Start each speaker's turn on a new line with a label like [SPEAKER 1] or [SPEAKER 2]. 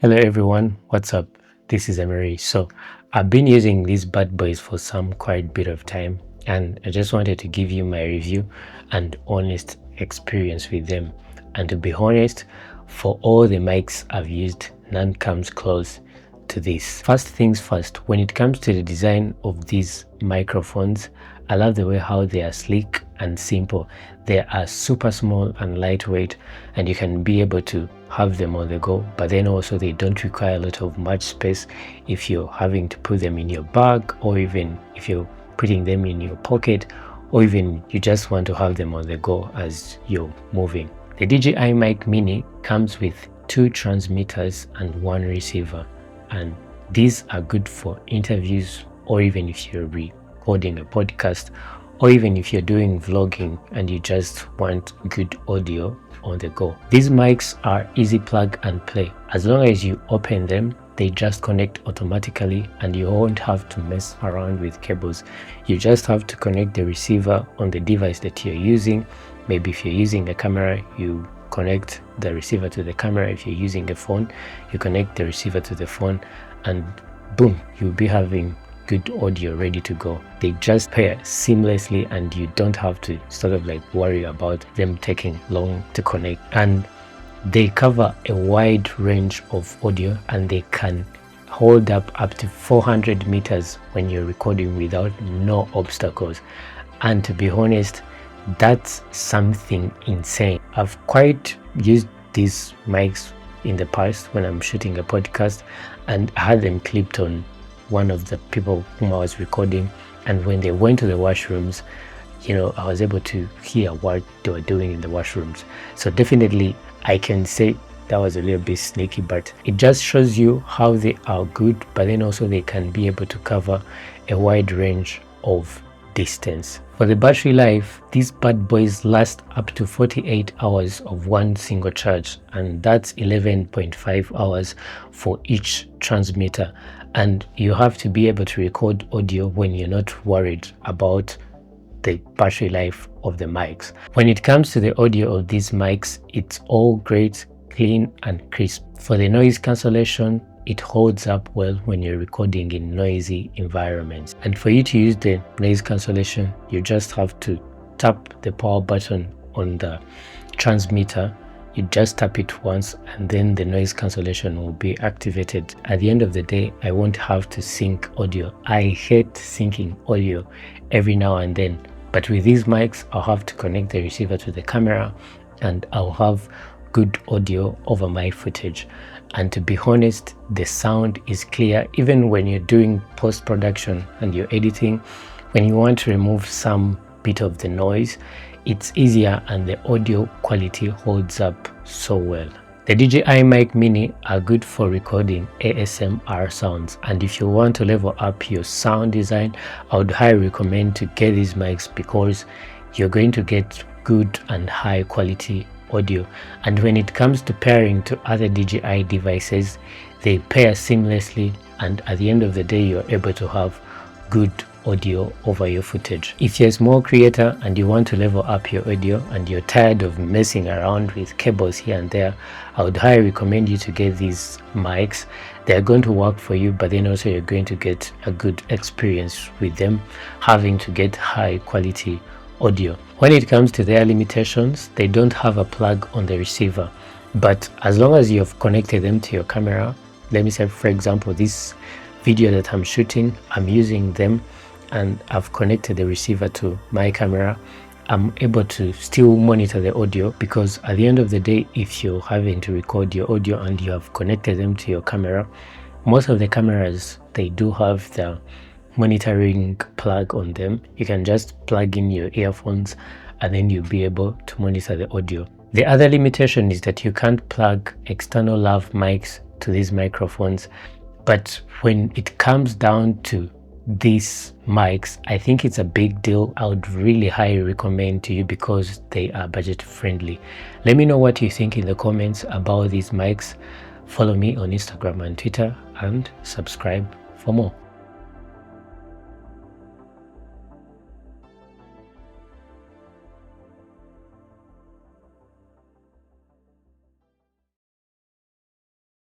[SPEAKER 1] Hello everyone, what's up? This is Emery. So I've been using these bad boys for some quite bit of time, and I just wanted to give you my review and honest experience with them. And to be honest, for all the mics I've used, none comes close to this. First things first, when it comes to the design of these microphones, I love the way how they are sleek and simple. They are super small and lightweight, and you can be able to have them on the go, but then also they don't require a lot of much space if you're having to put them in your bag, or even if you're putting them in your pocket, or even you just want to have them on the go as you're moving. The DJI Mic Mini comes with 2 transmitters and 1 receiver, and these are good for interviews, or even if you're recording a podcast, or even if you're doing vlogging and you just want good audio on the go. These mics are easy plug and play. As long as you open them, they just connect automatically and you won't have to mess around with cables. You just have to connect the receiver on the device that you're using. Maybe if you're using a camera, you connect the receiver to the camera. If you're using a phone, you connect the receiver to the phone, and boom, you'll be having good audio ready to go. They just pair seamlessly and you don't have to sort of like worry about them taking long to connect. And they cover a wide range of audio, and they can hold up to 400 meters when you're recording without no obstacles. And to be honest, that's something insane. I've quite used these mics in the past when I'm shooting a podcast, and I had them clipped on one of the people whom I was recording, and when they went to the washrooms, I was able to hear what they were doing in the washrooms. So definitely I can say that was a little bit sneaky, but it just shows you how they are good, but then also they can be able to cover a wide range of distance. For the battery life, these bad boys last up to 48 hours of one single charge, and that's 11.5 hours for each transmitter. And you have to be able to record audio when you're not worried about the battery life of the mics. When it comes to the audio of these mics, it's all great, clean and crisp. For the noise cancellation, it holds up well when you're recording in noisy environments. And for you to use the noise cancellation, you just have to tap the power button on the transmitter. You just tap it once and then the noise cancellation will be activated. At the end of the day, I won't have to sync audio. I hate syncing audio every now and then, but with these mics, I'll have to connect the receiver to the camera and I'll have good audio over my footage. And to be honest, the sound is clear. Even when you're doing post-production and you're editing, when you want to remove some bit of the noise, it's easier and the audio quality holds up so well. The DJI Mic Mini are good for recording ASMR sounds, and if you want to level up your sound design, I would highly recommend to get these mics because you're going to get good and high quality audio. And when it comes to pairing to other DJI devices, they pair seamlessly, and at the end of the day, you're able to have good audio over your footage. If you're a small creator and you want to level up your audio and you're tired of messing around with cables here and there, I would highly recommend you to get these mics. They're going to work for you, but then also you're going to get a good experience with them, having to get high quality audio. When it comes to their limitations, they don't have a plug on the receiver, but as long as you've connected them to your camera, let me say for example this video that I'm shooting, I'm using them and I've connected the receiver to my camera, I'm able to still monitor the audio, because at the end of the day, if you're having to record your audio and you have connected them to your camera, most of the cameras, they do have the monitoring plug on them. You can just plug in your earphones and then you'll be able to monitor the audio. The other limitation is that you can't plug external lav mics to these microphones, but when it comes down to these mics, I think it's a big deal. I would really highly recommend to you because they are budget friendly. Let me know what you think in the comments about these mics. Follow me on Instagram and Twitter and subscribe for more.